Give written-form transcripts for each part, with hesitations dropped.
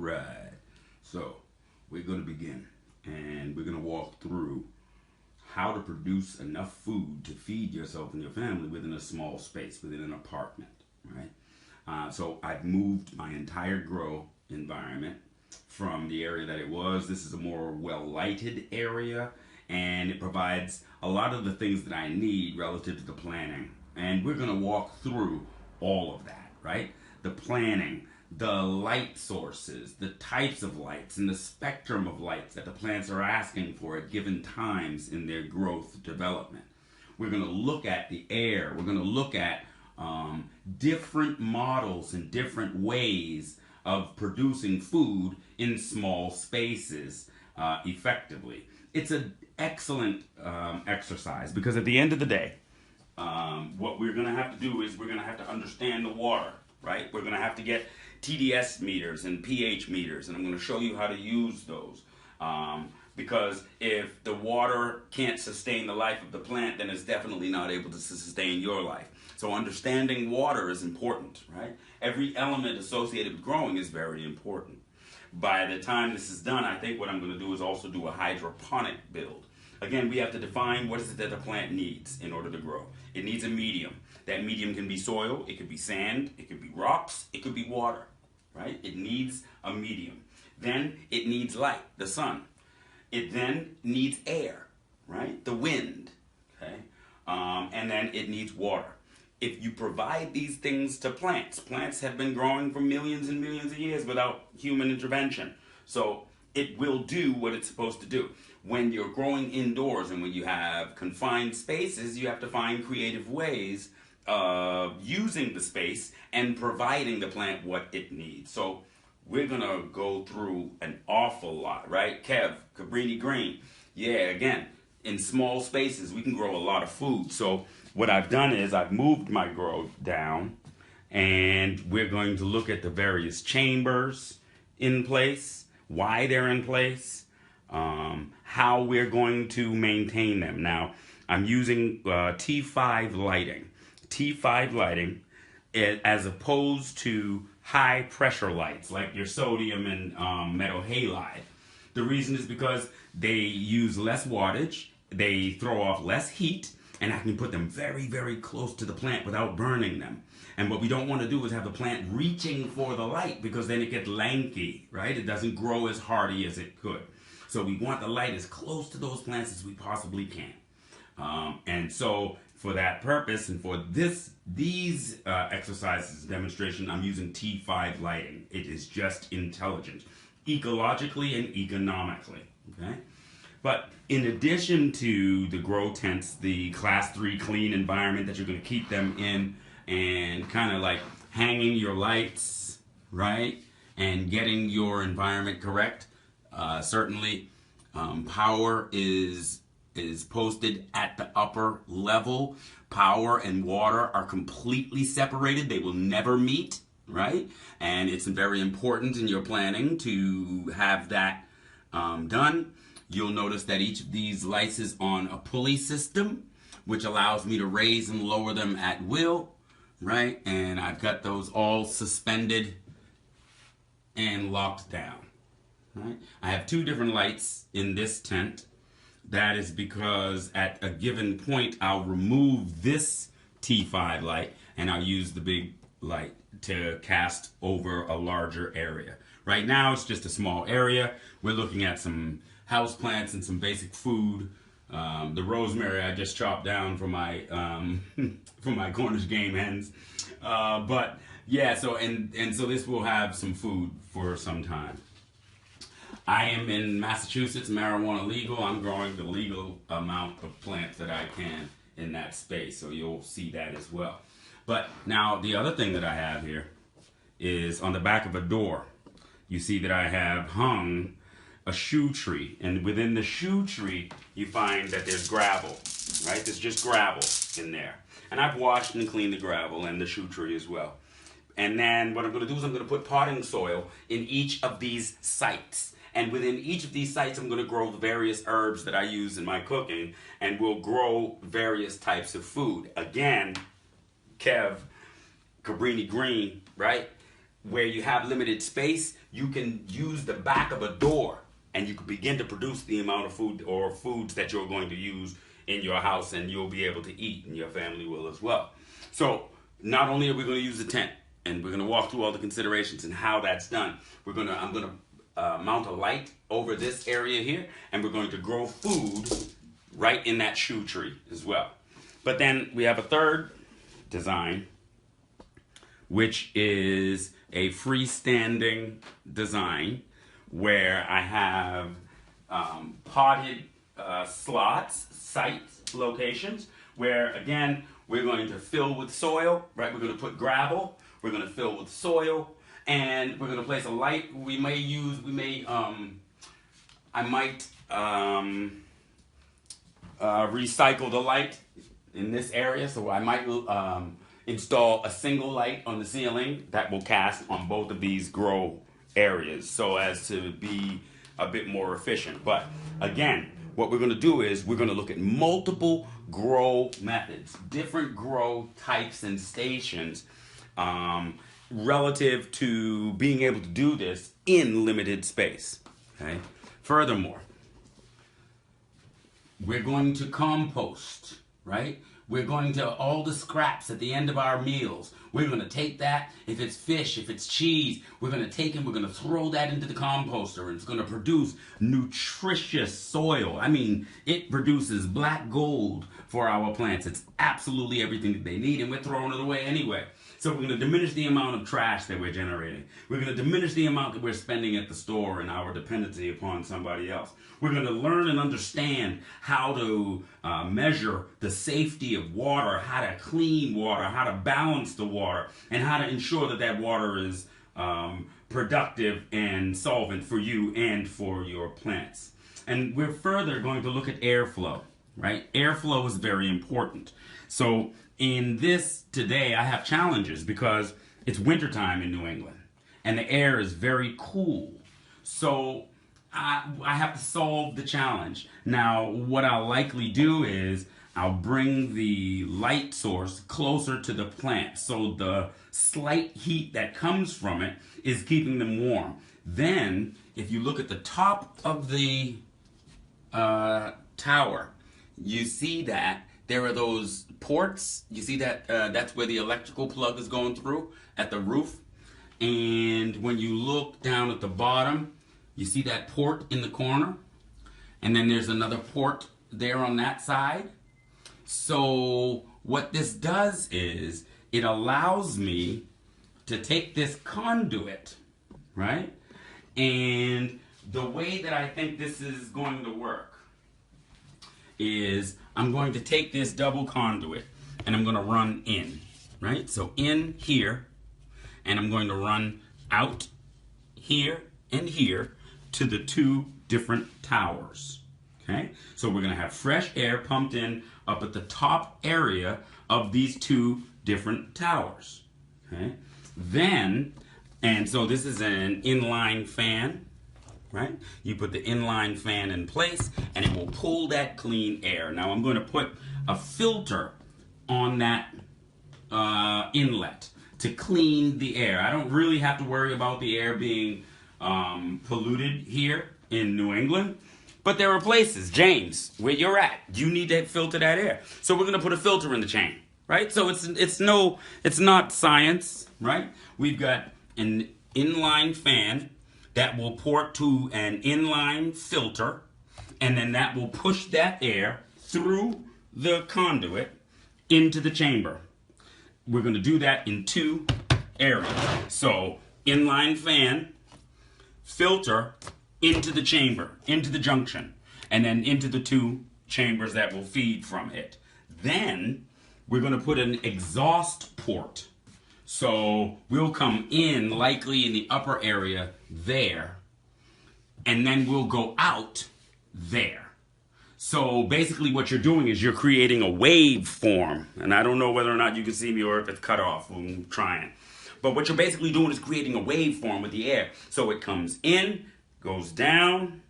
right. So we're going to begin, and we're going to walk through how to produce enough food to feed yourself and your family within a small space, within an apartment, right? So I've moved my entire grow environment from the area that it was. This is a more well-lighted area, and it provides a lot of the things that I need relative to the planning. And we're going to walk through all of that, right? The planning, the light sources, the types of lights, and the spectrum of lights that the plants are asking for at given times in their growth development. We're going to look at the air. We're going to look at different models and different ways of producing food in small spaces effectively. It's an excellent exercise because at the end of the day, what we're going to have to do is we're going to have to understand the water, right? We're going to have to get TDS meters and pH meters, and I'm going to show you how to use those. Because if the water can't sustain the life of the plant, then it's definitely not able to sustain your life. So understanding water is important, right? Every element associated with growing is very important. By the time this is done, I think what I'm going to do is also do a hydroponic build. Again, we have to define what is it that the plant needs in order to grow. It needs a medium. That medium can be soil, it could be sand, it could be rocks, it could be water, right? It needs a medium. Then it needs light, the sun. It then needs air, right? The wind, okay? And then it needs water. If you provide these things to plants, plants have been growing for millions and millions of years without human intervention. So it will do what it's supposed to do. When you're growing indoors and when you have confined spaces, you have to find creative ways of using the space and providing the plant what it needs. So we're going to go through an awful lot, right? Kev, Cabrini Green. Yeah, again, in small spaces, we can grow a lot of food. So what I've done is I've moved my grow down, and we're going to look at the various chambers in place, why they're in place, how we're going to maintain them. Now, I'm using T5 lighting. T5 lighting, as opposed to high pressure lights like your sodium and metal halide. The reason is because they use less wattage, they throw off less heat, and I can put them very, very close to the plant without burning them. And what we don't want to do is have the plant reaching for the light, because then it gets lanky, right? It doesn't grow as hardy as it could. So we want the light as close to those plants as we possibly can. And so for that purpose and for these exercises demonstration, I'm using T5 lighting. It is just intelligent, ecologically and economically, okay? But in addition to the grow tents, the class 3 clean environment that you're going to keep them in, and kind of like hanging your lights, right? And getting your environment correct, certainly power is posted at the upper level. Power and water are completely separated. They will never meet, right? And it's very important in your planning to have that done. You'll notice that each of these lights is on a pulley system, which allows me to raise and lower them at will, right? And I've got those all suspended and locked down, right? I have 2 different lights in this tent. That is because at a given point, I'll remove this T5 light and I'll use the big light to cast over a larger area. Right now, it's just a small area. We're looking at some house plants and some basic food. The rosemary I just chopped down for my for my Cornish game hens. But yeah, so so this will have some food for some time. I am in Massachusetts, marijuana legal. I'm growing the legal amount of plants that I can in that space, so you'll see that as well. But now the other thing that I have here is on the back of a door. You see that I have hung a shoe tree, and within the shoe tree you find that there's gravel, right? There's just gravel in there. And I've washed and cleaned the gravel and the shoe tree as well. And then what I'm going to do is I'm going to put potting soil in each of these sites. And within each of these sites, I'm going to grow the various herbs that I use in my cooking, and we'll grow various types of food. Again, Kev, Cabrini Green, right? where you have limited space, you can use the back of a door and you can begin to produce the amount of food or foods that you're going to use in your house, and you'll be able to eat, and your family will as well. So not only are we going to use the tent, and we're going to walk through all the considerations and how that's done, I'm going to mount a light over this area here, and we're going to grow food right in that shoe tree as well. But then we have a third design, which is a freestanding design where I have potted slots, sites, locations, where again, we're going to fill with soil, right? We're going to put gravel, we're going to fill with soil, and we're going to place a light. I might recycle the light in this area, so I might install a single light on the ceiling that will cast on both of these grow areas so as to be a bit more efficient. But again, what we're going to do is we're going to look at multiple grow methods, different grow types and stations, relative to being able to do this in limited space. Okay. Furthermore, we're going to compost, right? We're going to, all the scraps at the end of our meals, we're going to take that, if it's fish, if it's cheese, we're going to take and we're going to throw that into the composter, and it's going to produce nutritious soil. I mean, it produces black gold for our plants. It's absolutely everything that they need, and we're throwing it away anyway. So we're going to diminish the amount of trash that we're generating. We're going to diminish the amount that we're spending at the store and our dependency upon somebody else. We're going to learn and understand how to measure the safety of water, how to clean water, how to balance the water, and how to ensure that that water is productive and solvent for you and for your plants. And we're further going to look at airflow, right? Airflow is very important. So in this today, I have challenges because it's wintertime in New England and the air is very cool. So I have to solve the challenge. Now, what I'll likely do is I'll bring the light source closer to the plant, so the slight heat that comes from it is keeping them warm. Then, if you look at the top of the tower, you see that there are those ports. You see that that's where the electrical plug is going through at the roof. And when you look down at the bottom, you see that port in the corner. And then there's another port there on that side. So what this does is it allows me to take this conduit, right? And the way that I think this is going to work is I'm going to take this double conduit and I'm going to run in, right? So in here, and I'm going to run out here and here to the two different towers, okay? So we're going to have fresh air pumped in up at the top area of these two different towers, okay? Then, and so this is an inline fan, right? You put the inline fan in place and it will pull that clean air. Now I'm going to put a filter on that inlet to clean the air. I don't really have to worry about the air being polluted here in New England, but there are places, James, where you're at, you need to filter that air. So we're going to put a filter in the chain, right? So it's not science, right? We've got an inline fan that will port to an inline filter, and then that will push that air through the conduit into the chamber. We're going to do that in two areas. So inline fan, filter into the chamber, into the junction, and then into the two chambers that will feed from it. Then we're going to put an exhaust port. So we'll come in likely in the upper area there, and then we'll go out there. So basically what you're doing is you're creating a wave form. And I don't know whether or not you can see me or if it's cut off. I'm trying. But what you're basically doing is creating a wave form with the air. So it comes in, goes down,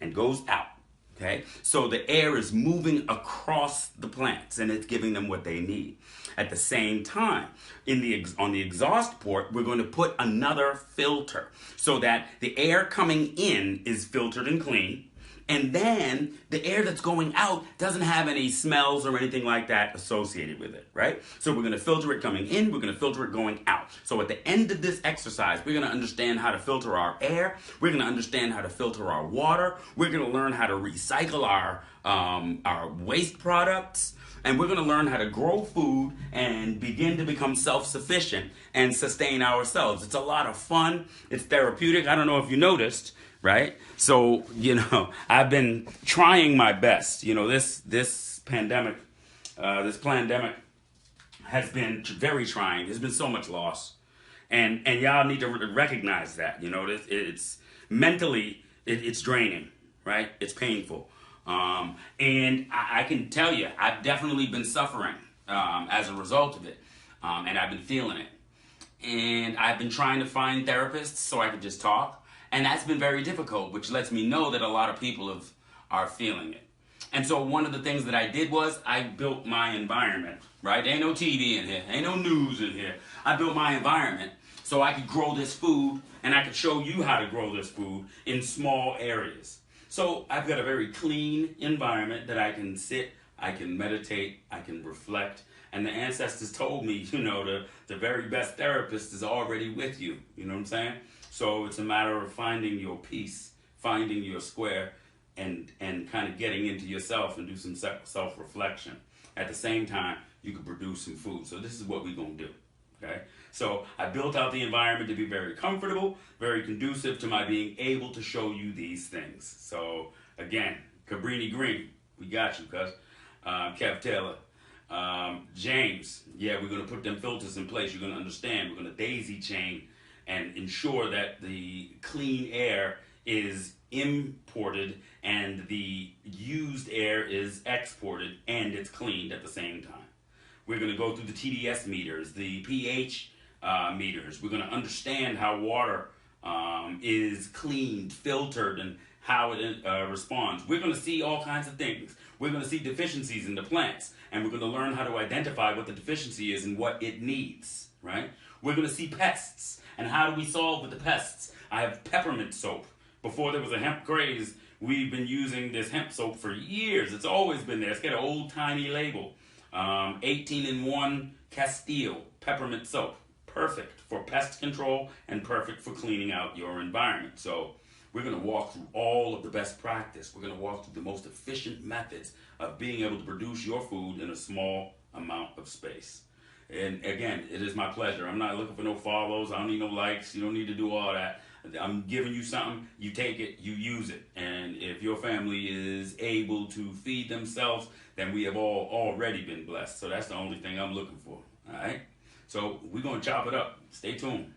and goes out. Okay? So the air is moving across the plants and it's giving them what they need. At the same time, on the exhaust port, we're going to put another filter so that the air coming in is filtered and clean. And then the air that's going out doesn't have any smells or anything like that associated with it, right? So we're going to filter it coming in, we're going to filter it going out. So at the end of this exercise, we're going to understand how to filter our air, we're going to understand how to filter our water, we're going to learn how to recycle our waste products, and we're going to learn how to grow food and begin to become self-sufficient and sustain ourselves. It's a lot of fun. It's therapeutic. I don't know if you noticed, right? So, I've been trying my best. This pandemic has been very trying. There's been so much loss. And y'all need to recognize that. It's mentally, it's draining, right? It's painful. And I can tell you, I've definitely been suffering as a result of it. And I've been feeling it. And I've been trying to find therapists so I could just talk. And that's been very difficult, which lets me know that a lot of people are feeling it. And so one of the things that I did was I built my environment, right? There ain't no TV in here. Ain't no news in here. I built my environment so I could grow this food and I could show you how to grow this food in small areas. So I've got a very clean environment that I can sit, I can meditate, I can reflect. And the ancestors told me, the very best therapist is already with you. You know what I'm saying? So it's a matter of finding your peace, finding your square, and kind of getting into yourself and do some self-reflection. At the same time, you can produce some food. So this is what we're going to do, okay? So I built out the environment to be very comfortable, very conducive to my being able to show you these things. So again, Cabrini Green, we got you, cuz. Kev Taylor. James, we're going to put them filters in place. You're going to understand. We're going to daisy chain and ensure that the clean air is imported and the used air is exported and it's cleaned at the same time. We're going to go through the TDS meters, the pH meters. We're going to understand how water is cleaned, filtered, and how it responds. We're going to see all kinds of things. We're going to see deficiencies in the plants, and we're going to learn how to identify what the deficiency is and what it needs, right? We're going to see pests, and how do we solve with the pests? I have peppermint soap. Before there was a hemp craze, we've been using this hemp soap for years. It's always been there. It's got an old tiny label. 18-in-1 Castile peppermint soap. Perfect for pest control and perfect for cleaning out your environment. So we're going to walk through all of the best practice. We're going to walk through the most efficient methods of being able to produce your food in a small amount of space. And again, it is my pleasure. I'm not looking for no follows. I don't need no likes. You don't need to do all that. I'm giving you something. You take it. You use it. And if your family is able to feed themselves, then we have all already been blessed. So that's the only thing I'm looking for. All right? So we're going to chop it up. Stay tuned.